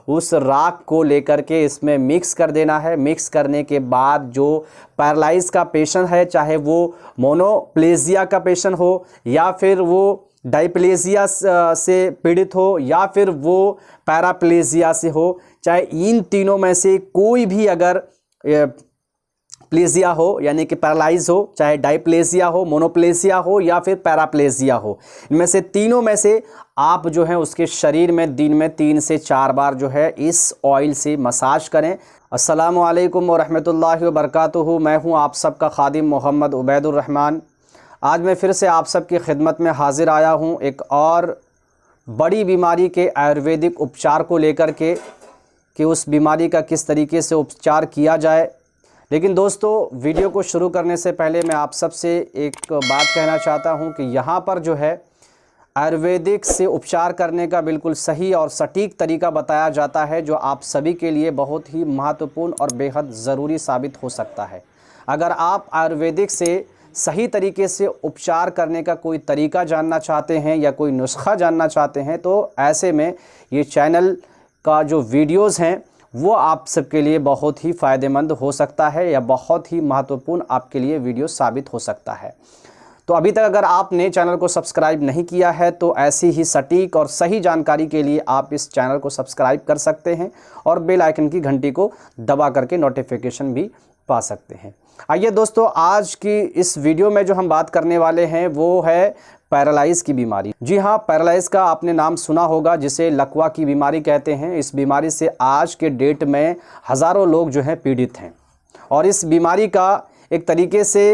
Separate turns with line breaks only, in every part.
उस राख को लेकर के इसमें मिक्स कर देना है। मिक्स करने के बाद जो पैरालाइज का पेशेंट है, चाहे वो मोनोप्लेजिया का पेशेंट हो या फिर वो डाइप्लेजिया से पीड़ित हो या फिर वो पैराप्लेजिया से हो, चाहे इन तीनों में से कोई भी अगर प्लेजिया हो यानी कि पैरालाइज हो, चाहे डाइप्लेजिया हो, मोनोप्लेजिया हो या फिर पैराप्लेजिया हो, इनमें से तीनों में से आप जो है उसके शरीर में दिन में 3 से 4 बार जो है इस ऑयल से मसाज करें। अस्सलामु अलैकुम व रहमतुल्लाहि व बरकातुहू। मैं हूं आप सबका खादिम मोहम्मद उबैदुर रहमान। आज मैं फिर से आप सबकी खिदमत में हाजिर आया हूं एक और बड़ी बीमारी के आयुर्वेदिक उपचार को लेकर के कि उस बीमारी का किस तरीके से उपचार किया जाए। लेकिन दोस्तों, वीडियो को शुरू करने से पहले मैं आप सबसे एक बात कहना चाहता हूं कि यहाँ पर जो है आयुर्वेदिक से उपचार करने का बिल्कुल सही और सटीक तरीका बताया जाता है, जो आप सभी के लिए बहुत ही महत्वपूर्ण और बेहद ज़रूरी साबित हो सकता है। अगर आप आयुर्वेदिक से सही तरीके से उपचार करने का कोई तरीका जानना चाहते हैं या कोई नुस्खा जानना चाहते हैं, तो ऐसे में ये चैनल का जो वीडियोज़ हैं वो आप सबके लिए बहुत ही फ़ायदेमंद हो सकता है या बहुत ही महत्वपूर्ण आपके लिए वीडियो साबित हो सकता है। तो अभी तक अगर आपने चैनल को सब्सक्राइब नहीं किया है तो ऐसी ही सटीक और सही जानकारी के लिए आप इस चैनल को सब्सक्राइब कर सकते हैं और बेल आइकन की घंटी को दबा करके नोटिफिकेशन भी पा सकते हैं। आइए दोस्तों, आज की इस वीडियो में जो हम बात करने वाले हैं वो है पैरालाइज की बीमारी। जी हाँ, पैरालाइज का आपने नाम सुना होगा, जिसे लकवा की बीमारी कहते हैं। इस बीमारी से आज के डेट में हज़ारों लोग जो हैं पीड़ित हैं और इस बीमारी का एक तरीके से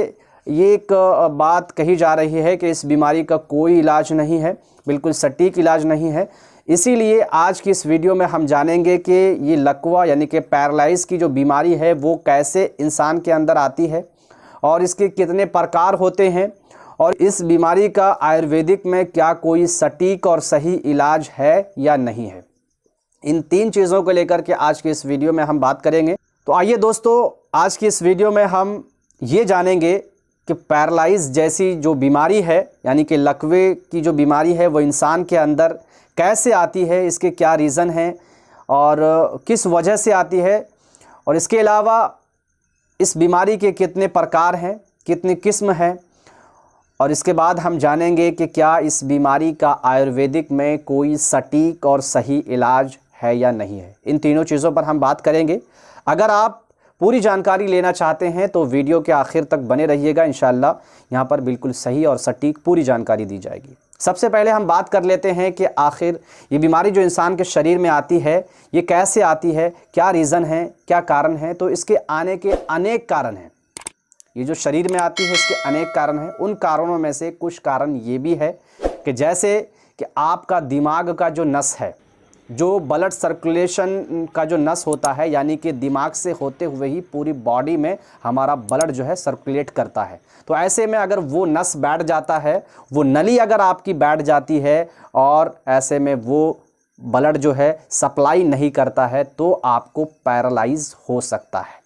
ये एक बात कही जा रही है कि इस बीमारी का कोई इलाज नहीं है, बिल्कुल सटीक इलाज नहीं है। इसीलिए आज की इस वीडियो में हम जानेंगे कि ये लकवा यानी कि पैरालाइज की जो बीमारी है वो कैसे इंसान के अंदर आती है और इसके कितने प्रकार होते हैं और इस बीमारी का आयुर्वेदिक में क्या कोई सटीक और सही इलाज है या नहीं है। इन 3 चीज़ों को लेकर के आज की इस वीडियो में हम बात करेंगे। तो आइए दोस्तों, आज की इस वीडियो में हम ये जानेंगे कि पैरालाइज जैसी जो बीमारी है यानी कि लकवे की जो बीमारी है वो इंसान के अंदर कैसे आती है, इसके क्या रीज़न हैं और किस वजह से आती है, और इसके अलावा इस बीमारी के कितने प्रकार हैं, कितनी किस्म हैं, और इसके बाद हम जानेंगे कि क्या इस बीमारी का आयुर्वेदिक में कोई सटीक और सही इलाज है या नहीं है। इन तीनों चीज़ों पर हम बात करेंगे। अगर आप पूरी जानकारी लेना चाहते हैं तो वीडियो के आखिर तक बने रहिएगा। इंशाल्लाह यहाँ पर बिल्कुल सही और सटीक पूरी जानकारी दी जाएगी। सबसे पहले हम बात कर लेते हैं कि आखिर ये बीमारी जो इंसान के शरीर में आती है ये कैसे आती है, क्या रीज़न है, क्या कारण है। तो इसके आने के अनेक कारण हैं। ये जो शरीर में आती है इसके अनेक कारण हैं। उन कारणों में से कुछ कारण ये भी है कि जैसे कि आपका दिमाग का जो नस है, जो ब्लड सर्कुलेशन का जो नस होता है, यानी कि दिमाग से होते हुए ही पूरी बॉडी में हमारा ब्लड जो है सर्कुलेट करता है। तो ऐसे में अगर वो नस बैठ जाता है, वो नली अगर आपकी बैठ जाती है और ऐसे में वो ब्लड जो है सप्लाई नहीं करता है तो आपको पैरालाइज हो सकता है।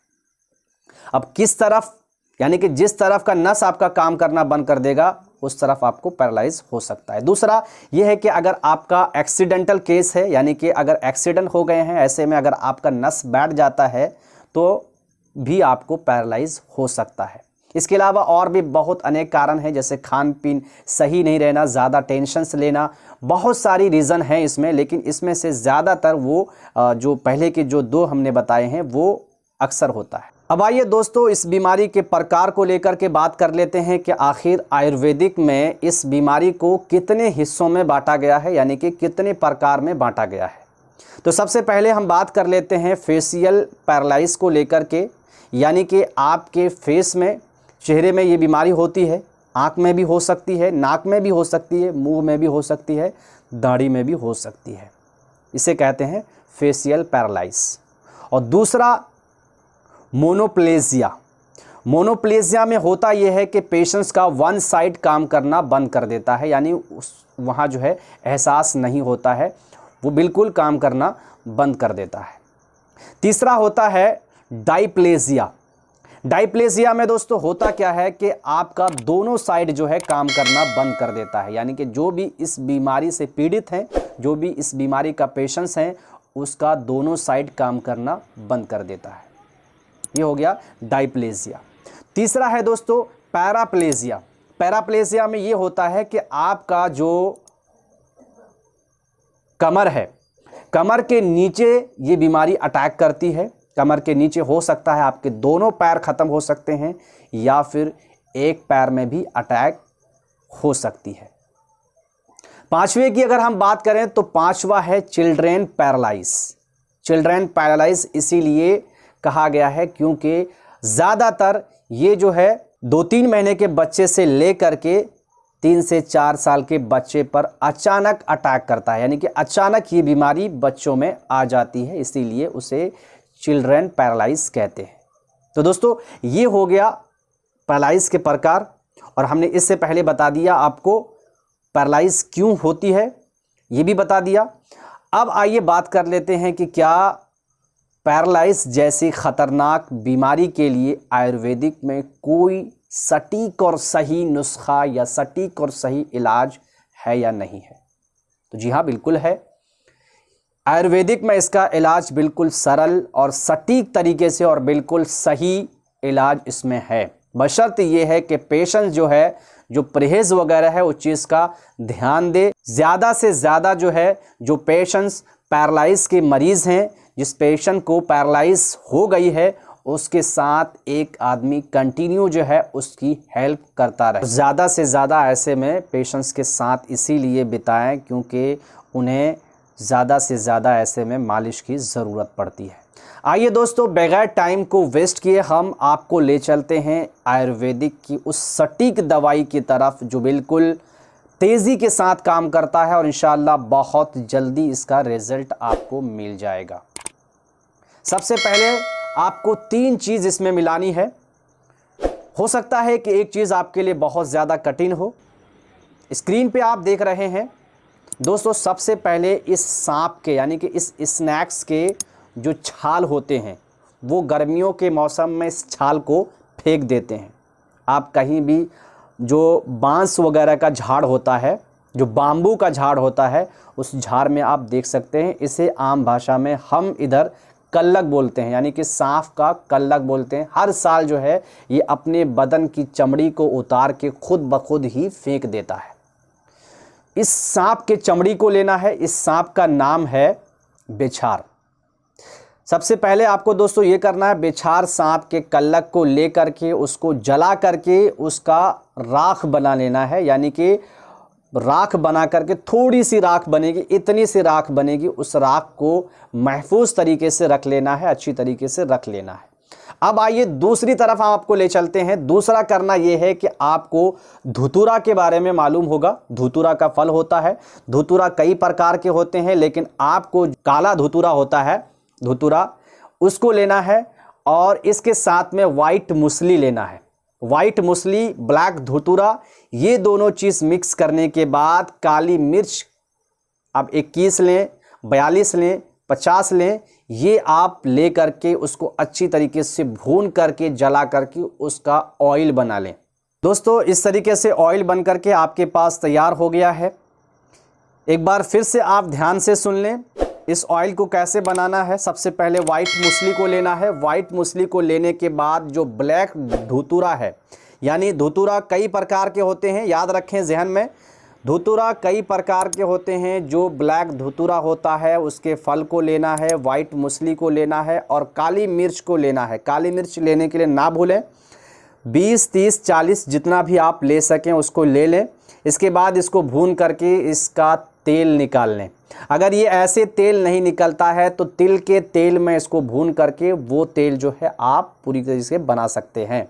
अब किस तरफ, यानी कि जिस तरफ का नस आपका काम करना बंद कर देगा उस तरफ आपको पैरालाइज हो सकता है। दूसरा यह है कि अगर आपका एक्सीडेंटल केस है, यानी कि अगर एक्सीडेंट हो गए हैं, ऐसे में अगर आपका नस बैठ जाता है तो भी आपको पैरालाइज हो सकता है। इसके अलावा और भी बहुत अनेक कारण हैं, जैसे खान पीन सही नहीं रहना, ज़्यादा टेंशन्स लेना, बहुत सारी रीज़न हैं इसमें। लेकिन इसमें से ज़्यादातर वो जो पहले के जो 2 हमने बताए हैं वो अक्सर होता है। अब आइए दोस्तों, इस बीमारी के प्रकार को लेकर के बात कर लेते हैं कि आखिर आयुर्वेदिक में इस बीमारी को कितने हिस्सों में बांटा गया है, यानी कि कितने प्रकार में बांटा गया है। तो सबसे पहले हम बात कर लेते हैं फेशियल पैरालाइज को लेकर के, यानी कि आपके फेस में, चेहरे में ये बीमारी होती है। आँख में भी हो सकती है, नाक में भी हो सकती है, मुँह में भी हो सकती है, दाढ़ी में भी हो सकती है। इसे कहते हैं फेशियल पैरालाइज। और दूसरा मोनोप्लेजिया। मोनोप्लेजिया में होता यह है कि पेशेंट्स का वन साइड काम करना बंद कर देता है, यानी वहाँ जो है एहसास नहीं होता है, वो बिल्कुल काम करना बंद कर देता है। तीसरा होता है डाइप्लेजिया। डाइप्लेजिया में दोस्तों होता क्या है कि आपका दोनों साइड जो है काम करना बंद कर देता है, यानी कि जो भी इस बीमारी से पीड़ित हैं, जो भी इस बीमारी का पेशेंट्स हैं, उसका दोनों साइड काम करना बंद कर देता है। ये हो गया डायप्लेजिया। तीसरा है दोस्तों पैराप्लेजिया। पैराप्लेजिया में ये होता है कि आपका जो कमर है, कमर के नीचे ये बीमारी अटैक करती है। कमर के नीचे हो सकता है आपके दोनों पैर खत्म हो सकते हैं या फिर एक पैर में भी अटैक हो सकती है। पांचवे की अगर हम बात करें तो पांचवा है चिल्ड्रेन पैरालाइज। चिल्ड्रेन पैरालाइज इसीलिए कहा गया है क्योंकि ज़्यादातर ये जो है 2-3 महीने के बच्चे से लेकर के 3 से 4 साल के बच्चे पर अचानक अटैक करता है, यानी कि अचानक ये बीमारी बच्चों में आ जाती है, इसीलिए उसे चिल्ड्रेन पैरालाइज कहते हैं। तो दोस्तों ये हो गया पैरालाइज के प्रकार, और हमने इससे पहले बता दिया आपको पैरालाइज क्यों होती है, ये भी बता दिया। अब आइए बात कर लेते हैं कि क्या पैरालाइज जैसी खतरनाक बीमारी के लिए आयुर्वेदिक में कोई सटीक और सही नुस्खा या सटीक और सही इलाज है या नहीं है। तो जी हाँ, बिल्कुल है। आयुर्वेदिक में इसका इलाज बिल्कुल सरल और सटीक तरीके से और बिल्कुल सही इलाज इसमें है, बशर्ते ये है कि पेशेंट जो है जो परहेज वगैरह है उस चीज़ का ध्यान दे। ज़्यादा से ज़्यादा जो है जो पेशेंट्स पैरालाइज के मरीज़ हैं, जिस पेशेंट को पैरालाइज हो गई है उसके साथ एक आदमी कंटिन्यू जो है उसकी हेल्प करता रहे। ज़्यादा से ज़्यादा ऐसे में पेशेंट्स के साथ इसीलिए बिताएं क्योंकि उन्हें ज़्यादा से ज़्यादा ऐसे में मालिश की ज़रूरत पड़ती है। आइए दोस्तों, बगैर टाइम को वेस्ट किए हम आपको ले चलते हैं आयुर्वेदिक की उस सटीक दवाई की तरफ जो बिल्कुल तेज़ी के साथ काम करता है और इंशाअल्लाह बहुत जल्दी इसका रिज़ल्ट आपको मिल जाएगा। सबसे पहले आपको 3 चीज़ इसमें मिलानी है। हो सकता है कि एक चीज़ आपके लिए बहुत ज़्यादा कठिन हो। स्क्रीन पे आप देख रहे हैं दोस्तों, सबसे पहले इस सांप के यानी कि इस स्नैक्स के जो छाल होते हैं वो गर्मियों के मौसम में इस छाल को फेंक देते हैं। आप कहीं भी जो बांस वगैरह का झाड़ होता है, जो बाम्बू का झाड़ होता है, उस झाड़ में आप देख सकते हैं। इसे आम भाषा में हम इधर कल्लक बोलते हैं, यानी कि सांप का कल्लक बोलते हैं। हर साल जो है ये अपने बदन की चमड़ी को उतार के खुद ब खुद ही फेंक देता है। इस सांप के चमड़ी को लेना है। इस सांप का नाम है बेछार। सबसे पहले आपको दोस्तों ये करना है, बेछार सांप के कल्लक को ले करके उसको जला करके उसका राख बना लेना है, यानी कि राख बना करके थोड़ी सी राख बनेगी, इतनी सी राख बनेगी, उस राख को महफूज तरीके से रख लेना है, अच्छी तरीके से रख लेना है। अब आइए दूसरी तरफ हम आपको ले चलते हैं। दूसरा करना यह है कि आपको धुतुरा के बारे में मालूम होगा। धुतुरा का फल होता है। धुतुरा कई प्रकार के होते हैं, लेकिन आपको काला धुतुरा होता है, धुतुरा, उसको लेना है और इसके साथ में वाइट मूसली लेना है। वाइट मूसली, ब्लैक धुतुरा, ये दोनों चीज़ मिक्स करने के बाद काली मिर्च आप 21 लें, 42 लें, 50 लें, ये आप ले करके उसको अच्छी तरीके से भून करके जला करके उसका ऑयल बना लें। दोस्तों इस तरीके से ऑयल बन करके आपके पास तैयार हो गया है। एक बार फिर से आप ध्यान से सुन लें इस ऑयल को कैसे बनाना है। सबसे पहले वाइट मूसली को लेना है। वाइट मूसली को लेने के बाद जो ब्लैक धुतुरा है, यानी धुतुरा कई प्रकार के होते हैं, याद रखें जहन में, धुतुरा कई प्रकार के होते हैं। जो ब्लैक धुतुरा होता है उसके फल को लेना है, वाइट मूसली को लेना है और काली मिर्च को लेना है। काली मिर्च लेने के लिए ना भूलें, 20, 30, 40 जितना भी आप ले सकें उसको ले लें। इसके बाद इसको भून करके इसका तेल निकाल लें। अगर ये ऐसे तेल नहीं निकलता है तो तिल के तेल में इसको भून करके वो तेल जो है आप पूरी तरीके से बना सकते हैं।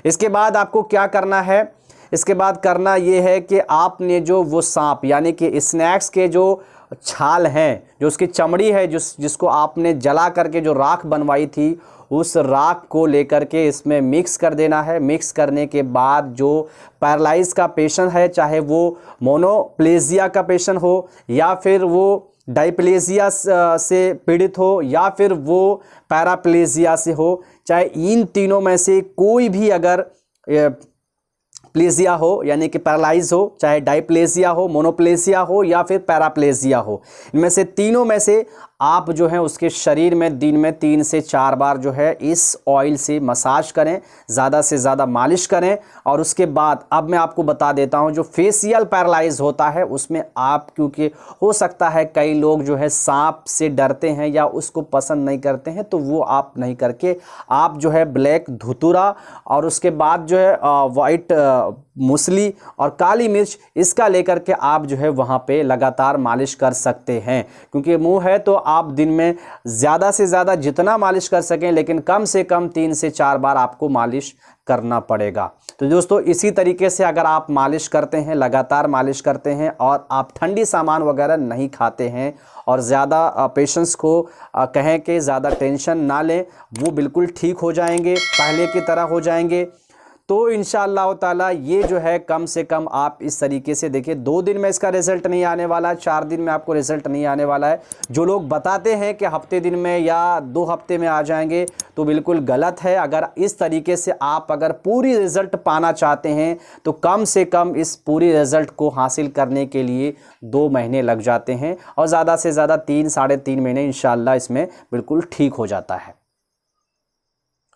इसके बाद आपको क्या करना है, इसके बाद करना ये है कि आपने जो वो सांप यानी कि स्नैक्स के जो छाल हैं, जो उसकी चमड़ी है, जिसको आपने जला करके जो राख बनवाई थी, उस राख को लेकर के इसमें मिक्स कर देना है। मिक्स करने के बाद जो पैरालाइज का पेशेंट है, चाहे वो मोनोप्लेजिया का पेशेंट हो या फिर वो डायप्लेजिया से पीड़ित हो या फिर वो पैराप्लेजिया से हो, चाहे इन तीनों में से कोई भी अगर प्लेजिया हो यानी कि पैरालाइज हो, चाहे डायप्लेजिया हो, मोनोप्लेजिया हो या फिर पैराप्लेजिया हो, इनमें से तीनों में से आप जो है उसके शरीर में दिन में 3 से 4 बार जो है इस ऑयल से मसाज करें, ज़्यादा से ज़्यादा मालिश करें। और उसके बाद अब मैं आपको बता देता हूं, जो फेशियल पैरालाइज होता है उसमें आप, क्योंकि हो सकता है कई लोग जो है सांप से डरते हैं या उसको पसंद नहीं करते हैं, तो वो आप नहीं करके आप जो है ब्लैक धुतुरा और उसके बाद जो है वाइट मूसली और काली मिर्च, इसका लेकर के आप जो है वहाँ पे लगातार मालिश कर सकते हैं। क्योंकि मुंह है तो आप दिन में ज़्यादा से ज़्यादा जितना मालिश कर सकें, लेकिन कम से कम 3 से 4 बार आपको मालिश करना पड़ेगा। तो दोस्तों इसी तरीके से अगर आप मालिश करते हैं, लगातार मालिश करते हैं और आप ठंडी सामान वगैरह नहीं खाते हैं और ज़्यादा पेशेंट्स को कहें कि ज़्यादा टेंशन ना लें, वो बिल्कुल ठीक हो जाएंगे, पहले की तरह हो जाएंगे। तो इंशाअल्लाह ताला ये जो है कम से कम आप इस तरीके से देखिए, 2 दिन में इसका रिजल्ट नहीं आने वाला है, 4 दिन में आपको रिजल्ट नहीं आने वाला है। जो लोग बताते हैं कि हफ्ते दिन में या 2 हफ्ते में आ जाएंगे, तो बिल्कुल गलत है। अगर इस तरीके से आप अगर पूरी रिजल्ट पाना चाहते हैं तो कम से कम इस पूरी रिजल्ट को हासिल करने के लिए 2 महीने लग जाते हैं और ज़्यादा से ज़्यादा 3 साढ़े 3 महीने इंशाअल्लाह इसमें बिल्कुल ठीक हो जाता है।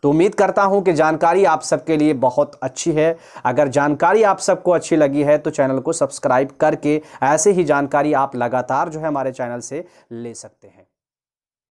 तो उम्मीद करता हूं कि जानकारी आप सबके लिए बहुत अच्छी है। अगर जानकारी आप सबको अच्छी लगी है तो चैनल को सब्सक्राइब करके ऐसे ही जानकारी आप लगातार जो है हमारे चैनल से ले सकते हैं।